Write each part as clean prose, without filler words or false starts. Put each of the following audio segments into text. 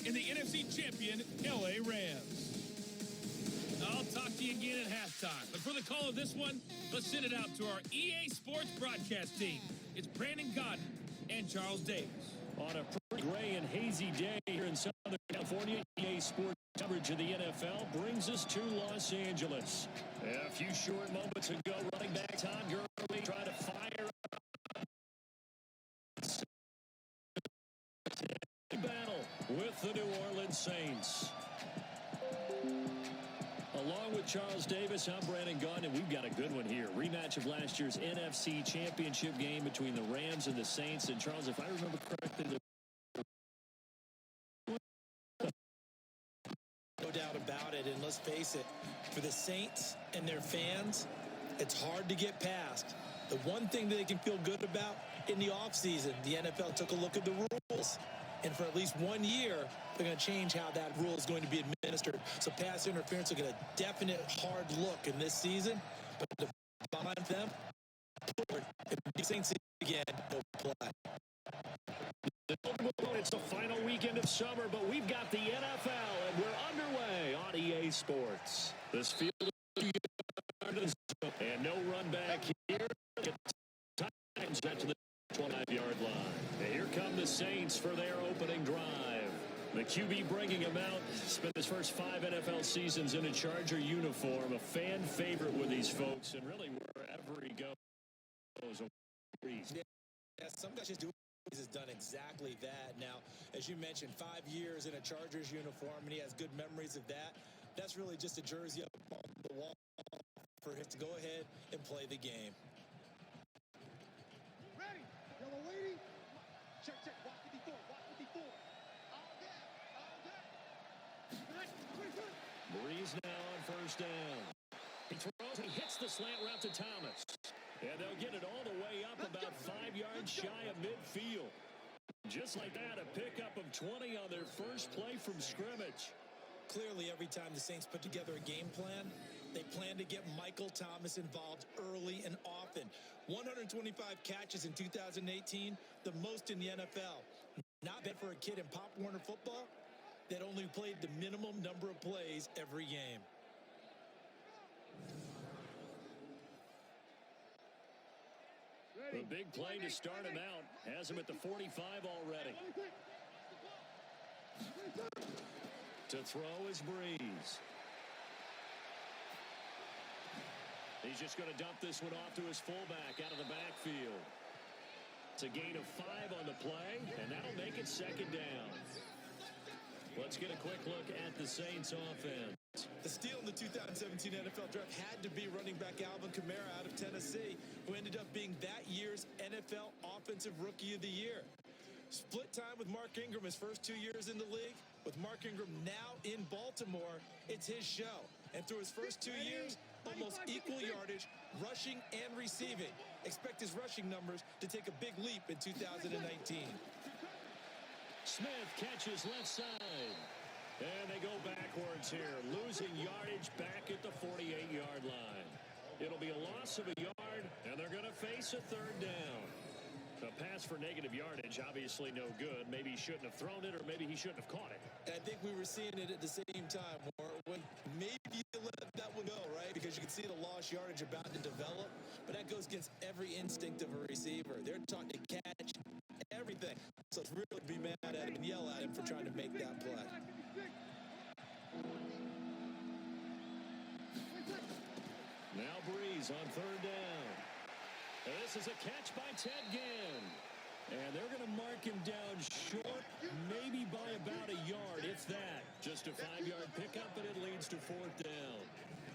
in the NFC champion LA Rams. I'll talk to you again at halftime. But for the call of this one, let's send it out to our EA Sports broadcast team. It's Brandon Godden and Charles Davis. On a pretty gray and hazy day here in Southern California, EA Sports coverage of the NFL brings us to Los Angeles. A few short moments ago, running back Todd Gurley tried to fire up battle with the New Orleans Saints. Along with Charles Davis, I'm Brandon Gunn, and we've got a good one here. Rematch of last year's NFC Championship game between the Rams and the Saints. And Charles, if I remember correctly, no doubt about it. And let's face it, for the Saints and their fans, it's hard to get past. The one thing that they can feel good about in the offseason, the NFL took a look at the rules. And for at least 1 year, they're going to change how that rule is going to be administered. So pass interference will get a definite hard look in this season. But to behind them, if the Saints again, they'll play. It's the final weekend of summer, but we've got the NFL, and we're underway on EA Sports. This field is and no run back here. Time set to the 25-yard line. And here come the Saints for their opening drive. The QB bringing him out. Spent his first 5 NFL seasons in a Charger uniform. A fan favorite with these folks, and really wherever he goes. Yeah, some guys just do. Has done exactly that. Now, as you mentioned, 5 years in a Chargers uniform, and he has good memories of that. That's really just a jersey up on the wall for him to go ahead and play the game. Ready? Yellow lady. Check. Walk 54. All day. Breeze now on first down. He throws and he hits the slant route to Thomas. And they'll get it all the way up about 5 yards shy of midfield. Just like that, a pickup of 20 on their first play from scrimmage. Clearly, every time the Saints put together a game plan, they plan to get Michael Thomas involved early and often. 125 catches in 2018, the most in the NFL. Not bad for a kid in Pop Warner football that only played the minimum number of plays every game. The big play to start him out has him at the 45 already. To throw is Breeze. He's just going to dump this one off to his fullback out of the backfield. It's a gain of 5 on the play, and that'll make it second down. Let's get a quick look at the Saints offense. The steal in the 2017 NFL Draft had to be running back Alvin Kamara out of Tennessee, who ended up being that year's NFL Offensive Rookie of the Year. Split time with Mark Ingram his first 2 years in the league. With Mark Ingram now in Baltimore, it's his show. And through his first 2 years, almost equal yardage, rushing and receiving. Expect his rushing numbers to take a big leap in 2019. Smith catches left side. And they go backwards here, losing yardage back at the 48-yard line. It'll be a loss of a yard, and they're going to face a third down. A pass for negative yardage, obviously no good. Maybe he shouldn't have thrown it, or maybe he shouldn't have caught it. I think we were seeing it at the same time, when maybe you let that one go, right? Because you can see the lost yardage about to develop, but that goes against every instinct of a receiver. They're taught to catch everything. So it's really be mad at him and yell at him for trying to make that play. Now Breeze on third down. This is a catch by Ted Ginn. And they're going to mark him down short, maybe by about a yard, if that. Just a 5-yard pickup, and it leads to fourth down.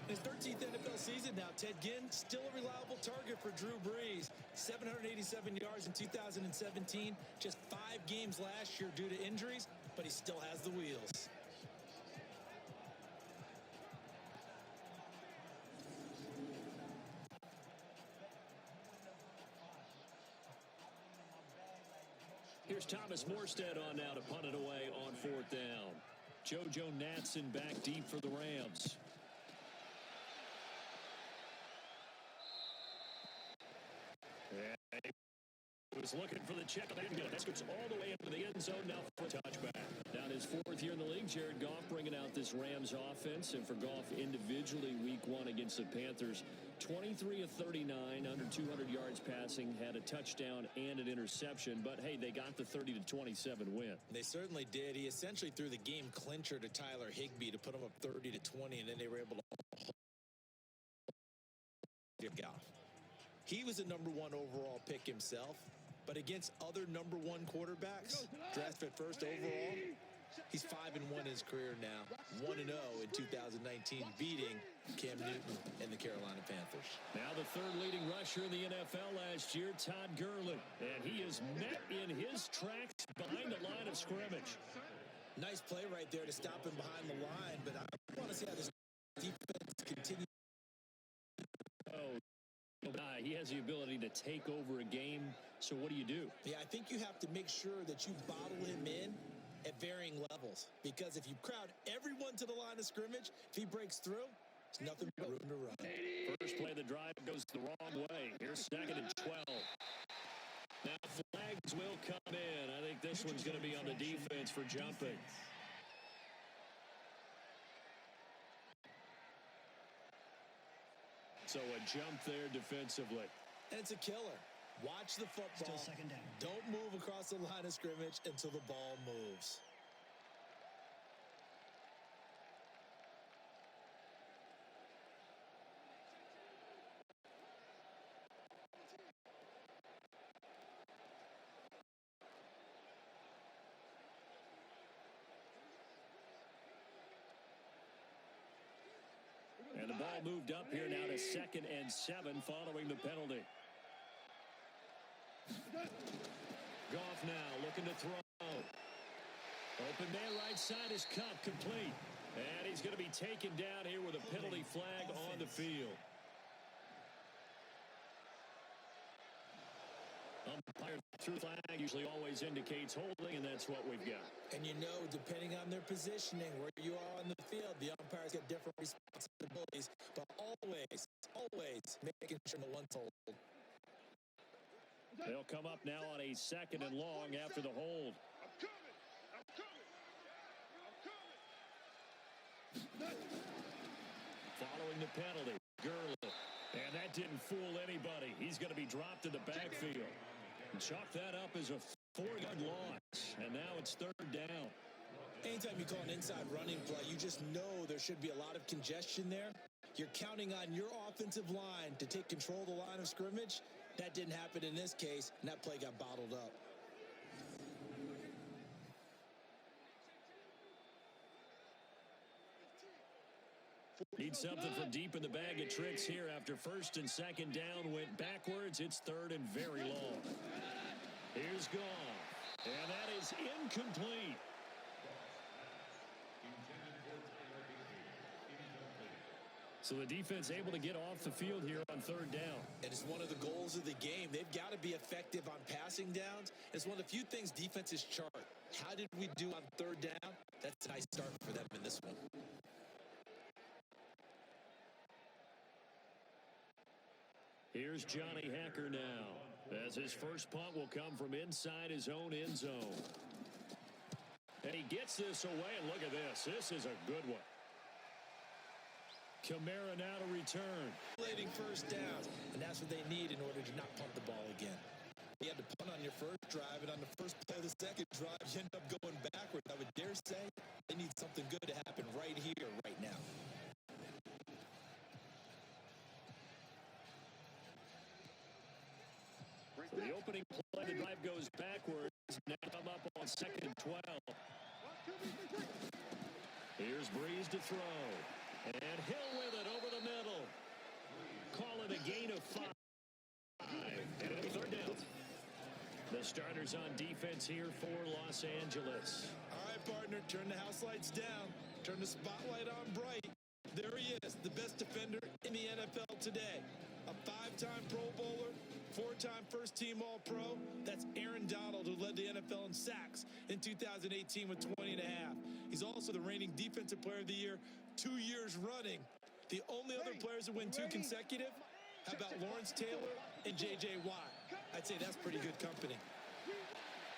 In his 13th NFL season now, Ted Ginn still a reliable target for Drew Brees. 787 yards in 2017, just 5 games last year due to injuries, but he still has the wheels. Here's Thomas Morstead on now to punt it away on fourth down. JoJo Natson back deep for the Rams. And he was looking for the check. That scoops all the way into the end zone now for a touchback. Down his fourth year in the league, Jared Goff bringing out this Rams offense. And for Goff individually, week one against the Panthers, 23 of 39, under 200 yards passing, had a touchdown and an interception. But, hey, they got the 30-27 win. They certainly did. He essentially threw the game clincher to Tyler Higbee to put him up 30-20, and then they were able to Goff. He was a #1 overall pick himself, but against other #1 quarterbacks, drafted first overall, he's 5-1 in his career now, 1-0 in 2019, beating Cam Newton and the Carolina Panthers. Now the third leading rusher in the NFL last year, Todd Gurley, and he is met in his tracks behind the line of scrimmage. Nice play right there to stop him behind the line, but I want to see how this defense continues. He has the ability to take over a game, so what do you do? Yeah, I think you have to make sure that you bottle him in at varying levels, because if you crowd everyone to the line of scrimmage, if he breaks through, there's nothing but room to run. First play of the drive goes the wrong way. Here's 2nd and 12. Now flags will come in. I think this one's going to be on the defense for jumping. So a jump there defensively. And it's a killer. Watch the football. Still 2nd down. Don't move across the line of scrimmage until the ball moves. And the ball moved up here now to 2nd and 7 following the penalty. Goff now looking to throw. Open man right side is Cup, complete. And he's going to be taken down here with a penalty flag on the field. Umpire through flag usually always indicates holding, and that's what we've got. And you know, depending on their positioning, where you are on the field, the umpires get different responsibilities, but always making sure no one's holding. They'll come up now on a 2nd and long after the hold. Following the penalty, Gurley. And that didn't fool anybody. He's going to be dropped in the backfield. Chalk that up as a 4-yard loss. And now it's 3rd down. Anytime you call an inside running play, you just know there should be a lot of congestion there. You're counting on your offensive line to take control of the line of scrimmage. That didn't happen in this case, and that play got bottled up. Need something from deep in the bag of tricks here after 1st and 2nd down went backwards. It's 3rd and very long. Here's Goff. And that is incomplete. So the defense able to get off the field here on 3rd down. And it's one of the goals of the game. They've got to be effective on passing downs. It's one of the few things defenses chart. How did we do on 3rd down? That's a nice start for them in this one. Here's Johnny Hacker now, as his first punt will come from inside his own end zone. And he gets this away, and look at this. This is a good one. Kamara now to return. Leading first down, and that's what they need in order to not punt the ball again. You had to punt on your first drive, and on the first play of the second drive, you end up going backwards. I would dare say they need something good to happen right here, right now. So the opening play, the drive goes backwards. Now come up on 2nd and 12. Here's Breeze to throw. And Hill with it over the middle. Call it a gain of 5. And it'll be 3rd down. The starters on defense here for Los Angeles. All right, partner, turn the house lights down. Turn the spotlight on bright. There he is, the best defender in the NFL today. A 5-time Pro Bowler, 4-time first-team All-Pro. That's Aaron Donald, who led the NFL in sacks in 2018 with 20 and a half. He's also the reigning Defensive Player of the Year 2 years running. The only other players to win 2 consecutive, how about Lawrence Taylor and J.J. Watt? I'd say that's pretty good company.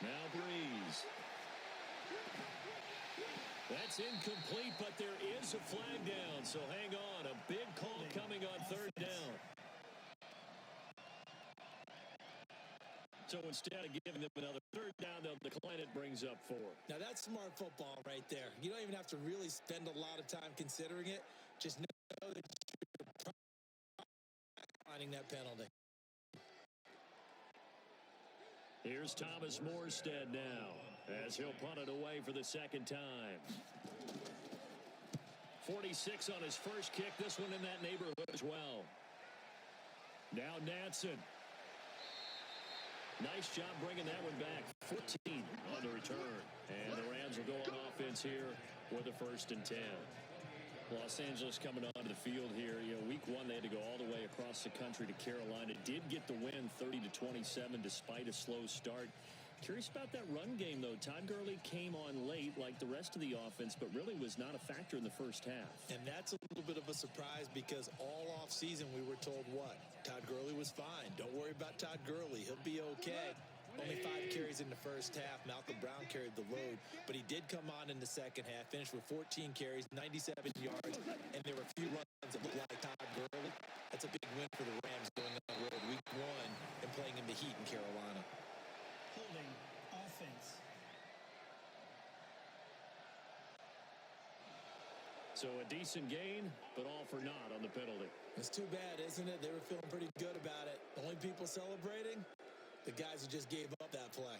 Now Breeze. That's incomplete, but there is a flag down, so hang on. A big call coming on third down. So instead of giving them another third down, they'll decline it, brings up 4. Now, that's smart football right there. You don't even have to really spend a lot of time considering it. Just know that you're finding that penalty. Here's Thomas Morstead now as he'll punt it away for the second time. 46 on his first kick. This one in that neighborhood as well. Now Natson. Nice job bringing that one back. 14 on the return. And the Rams will go on offense here with a 1st and 10. Los Angeles coming onto the field here. You know, week 1 they had to go all the way across the country to Carolina. Did get the win 30-27 despite a slow start. Curious about that run game, though. Todd Gurley came on late like the rest of the offense, but really was not a factor in the first half. And that's a little bit of a surprise because all offseason we were told what? Todd Gurley was fine. Don't worry about Todd Gurley. He'll be okay. Only 5 carries in the first half. Malcolm Brown carried the load, but he did come on in the second half, finished with 14 carries, 97 yards, and there were a few runs that looked like Todd Gurley. That's a big win for the Rams going on the road week 1 and playing in the heat in Carolina. Holding offense. So a decent gain, but all for naught on the penalty. It's too bad, isn't it? They were feeling pretty good about it. The only people celebrating, the guys who just gave up that play.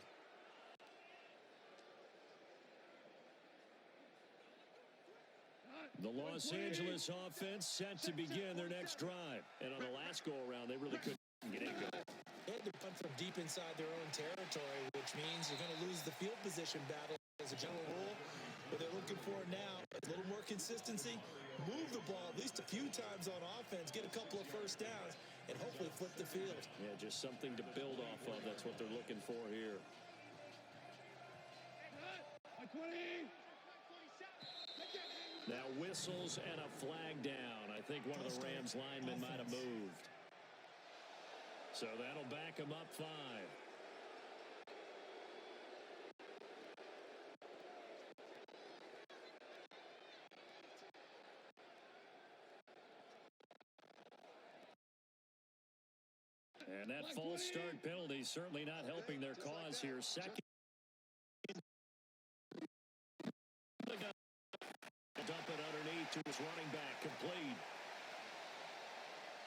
The Los Angeles offense set to begin their next drive. And on the last go-around, they really couldn't get it going. They had to punt from deep inside their own territory, which means you're going to lose the field position battle as a general rule. What they're looking for now, a little more consistency, move the ball at least a few times on offense, get a couple of first downs, and hopefully flip the field. Yeah, just something to build off of. That's what they're looking for here. Now whistles and a flag down. I think one of the Rams linemen might have moved. So that'll back him up 5. And that false start penalty certainly not helping their cause here. Second. Dump it underneath to his running back. Complete.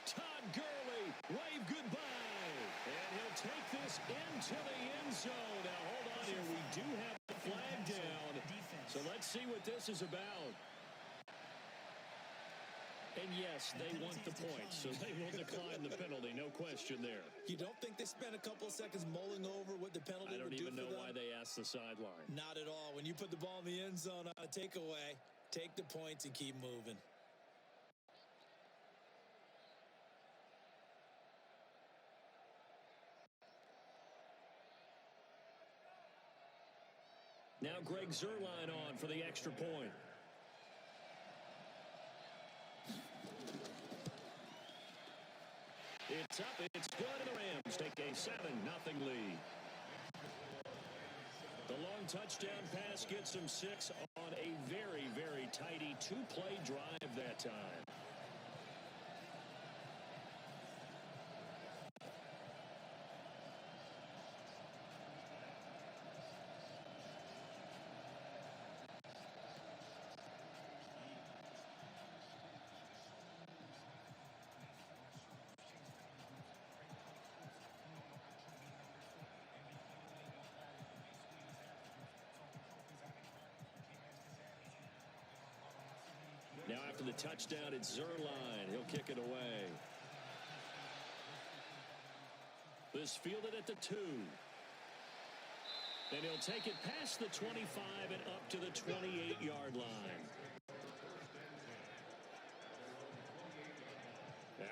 Todd Gurley, wave goodbye. And he'll take this into the end zone. Now, hold on here. We do have the flag down. So let's see what this is about. And yes, they want the points, so they will decline the penalty. No question there. You don't think they spent a couple of seconds mulling over what the penalty would do for them? I don't even know why they asked the sideline. Not at all. When you put the ball in the end zone on a takeaway, take the points and keep moving. Now Greg Zuerlein on for the extra point. It's up, it's good, and the Rams take a 7-0 lead. The long touchdown pass gets them 6 on a very, very tidy 2-play drive that time. Now after the touchdown, it's Zuerlein. He'll kick it away. This fielded at the 2. And he'll take it past the 25 and up to the 28-yard line.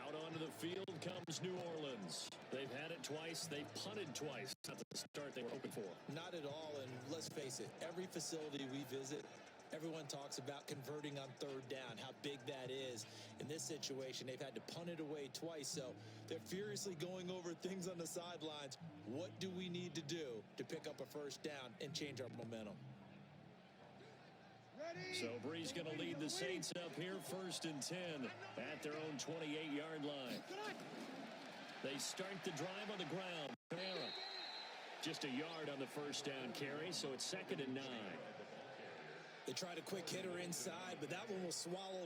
Out onto the field comes New Orleans. They've had it twice. They've punted twice. Not the start they were hoping for. Not at all, and let's face it, every facility we visit, everyone talks about converting on third down, how big that is. In this situation, they've had to punt it away twice, so they're furiously going over things on the sidelines. What do we need to do to pick up a first down and change our momentum? So Brees going to lead the Saints up here 1st and 10 at their own 28-yard line. They start the drive on the ground. Kamara. Just a yard on the first down carry, so it's 2nd and 9. They tried a quick hitter inside, but that one will swallow.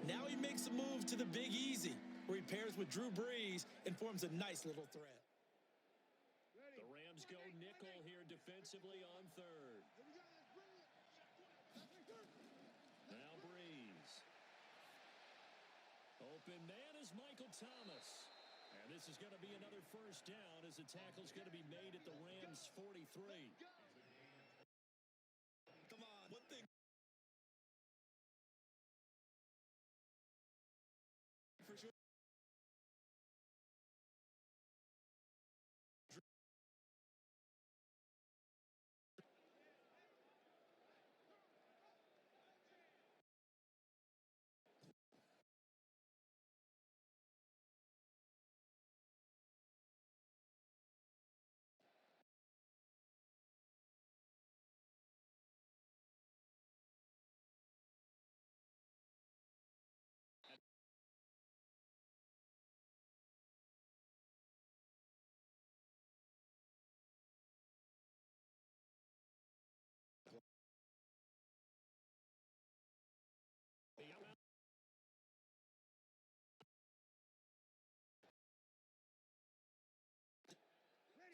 Now he makes a move to the Big Easy, where he pairs with Drew Brees and forms a nice little threat. The Rams go nickel here defensively on 3rd. Now Brees. Open man is Michael Thomas. And this is going to be another first down as the tackle's going to be made at the Rams 43. Come on, one thing. For sure.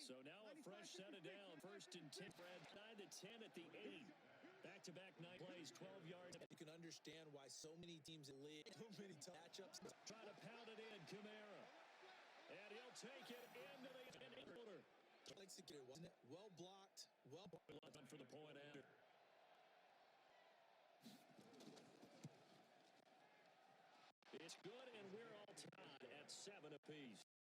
So now a fresh set of down. 1st and 10. Brad 9 to 10 at the 8. Back-to-back 9 plays, 12 yards. You can understand why so many teams in the league, so many matchups. Try to pound it in, Kamara. And he'll take it into the quarter. Executed, wasn't it? Well blocked. Well for the point after. It's good, and we're all tied at 7 apiece.